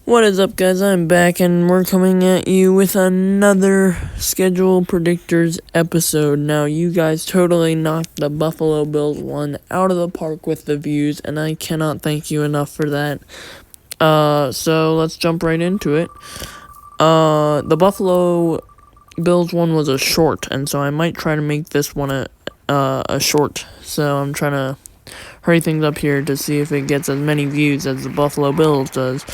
What is up, guys? I'm back, and we're coming at you with another schedule predictors episode. Now, you guys totally knocked the Buffalo Bills one out of the park with the views, and I cannot thank you enough for that. So let's jump right into it. The Buffalo Bills one was a short, and so I might try to make this one a short. So I'm trying to hurry things up here to see if it gets as many views as the Buffalo Bills does.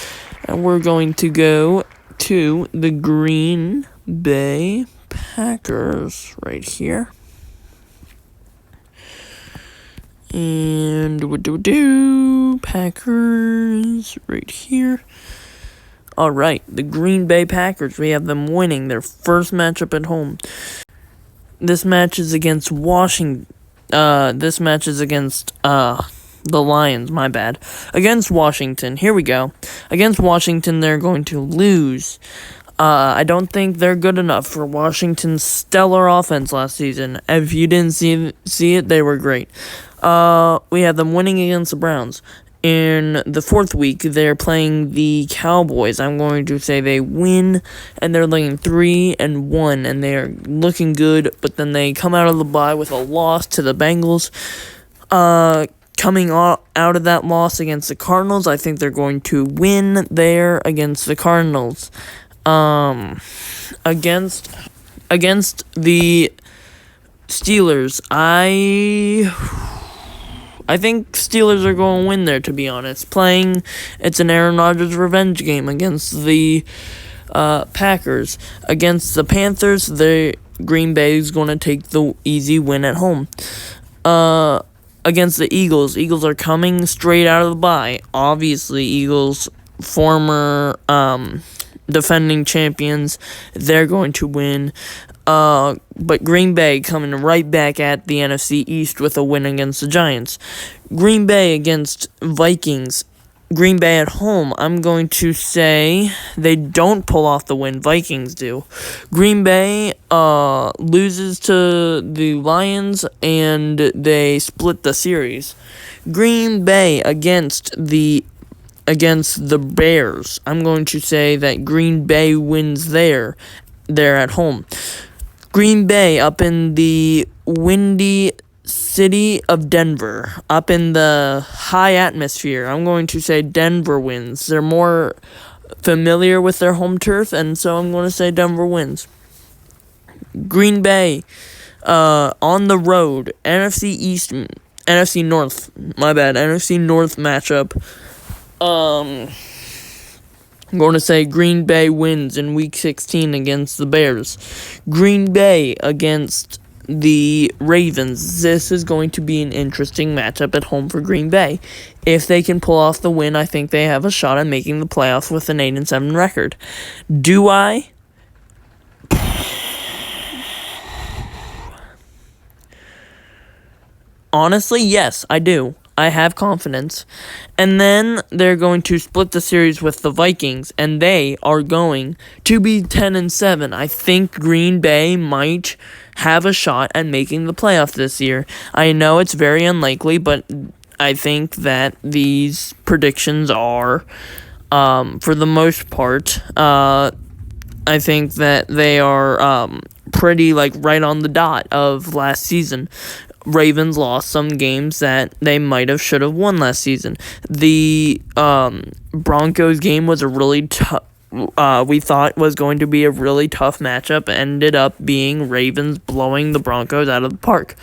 And we're going to go to the Green Bay Packers right here. And Packers right here. Alright, the Green Bay Packers. We have them winning their first matchup at home. This match is against Washington. This match is against, the Lions, my bad. Against Washington, here we go. Against Washington, they're going to lose. I don't think they're good enough for Washington's stellar offense last season. If you didn't see it, they were great. We have them winning against the Browns. In the fourth week, they're playing the Cowboys. I'm going to say they win, and they're looking 3-1, and they're looking good, but then they come out of the bye with a loss to the Bengals. Coming out of that loss against the Cardinals, I think they're going to win there against the Cardinals. Against the Steelers, I think Steelers are going to win there, to be honest. It's an Aaron Rodgers revenge game against the Packers. Against the Panthers, the Green Bay is going to take the easy win at home. Against the Eagles are coming straight out of the bye. Obviously, Eagles, former defending champions, they're going to win. But Green Bay coming right back at the NFC East with a win against the Giants. Green Bay against Vikings. Green Bay at home, I'm going to say they don't pull off the win. Vikings do. Green Bay loses to the Lions, and they split the series. Green Bay against the Bears, I'm going to say that Green Bay wins there. They're at home. Green Bay up in the windy city of Denver, up in the high atmosphere. I'm going to say Denver wins. They're more familiar with their home turf, and so I'm going to say Denver wins. Green Bay on the road, NFC North matchup. I'm going to say Green Bay wins in Week 16 against the Bears. Green Bay against the Ravens. This is going to be an interesting matchup at home for Green Bay. If they can pull off the win, I think they have a shot at making the playoffs with an 8-7 record. Do I? Honestly, yes, I do. I have confidence. And then they're going to split the series with the Vikings, and they are going to be 10-7. I think Green Bay might have a shot at making the playoffs this year. I know it's very unlikely, but I think that these predictions are, for the most part, I think that they are pretty right on the dot of last season. Ravens lost some games that they might have should have won last season. The Broncos game was a really tough. We thought was going to be a really tough matchup. Ended up being Ravens blowing the Broncos out of the park.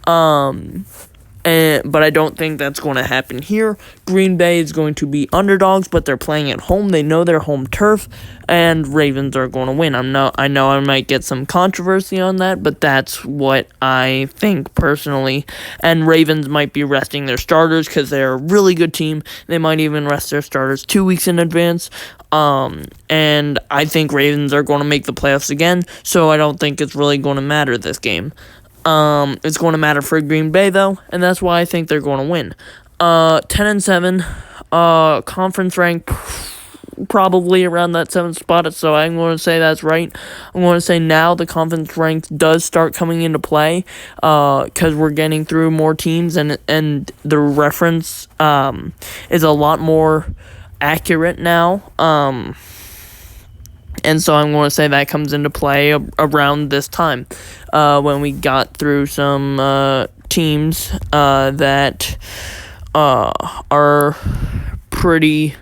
But I don't think that's going to happen here. Green Bay is going to be underdogs, but they're playing at home. They know their home turf, and Ravens are going to win. I know I might get some controversy on that, but that's what I think personally. And Ravens might be resting their starters because they're a really good team. They might even rest their starters 2 weeks in advance. And I think Ravens are going to make the playoffs again, so I don't think it's really going to matter this game. It's going to matter for Green Bay, though, and that's why I think they're going to win. 10-7, conference rank probably around that 7th spot, so I'm going to say that's right. I'm going to say now the conference rank does start coming into play, because we're getting through more teams, and the reference, is a lot more, accurate now. And so I'm going to say that comes into play around this time, when we got through some teams that are pretty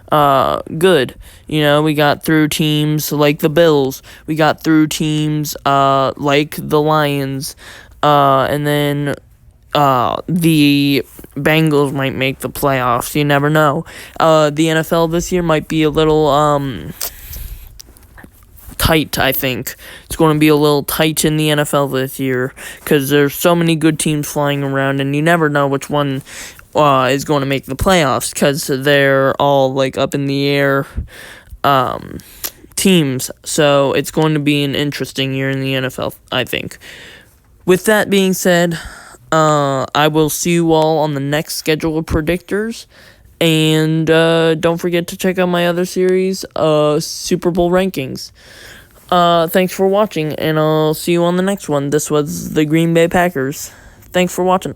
good. You know, we got through teams like the Bills. We got through teams like the Lions. And then the Bengals might make the playoffs. You never know. The NFL this year might be a little tight, I think. It's going to be a little tight in the NFL this year because there's so many good teams flying around, and you never know which one is going to make the playoffs because they're all, like, up in the air teams. So it's going to be an interesting year in the NFL, I think. With that being said, I will see you all on the next schedule of predictors. And don't forget to check out my other series, Super Bowl rankings. Thanks for watching, and I'll see you on the next one. This was the Green Bay Packers. Thanks for watching.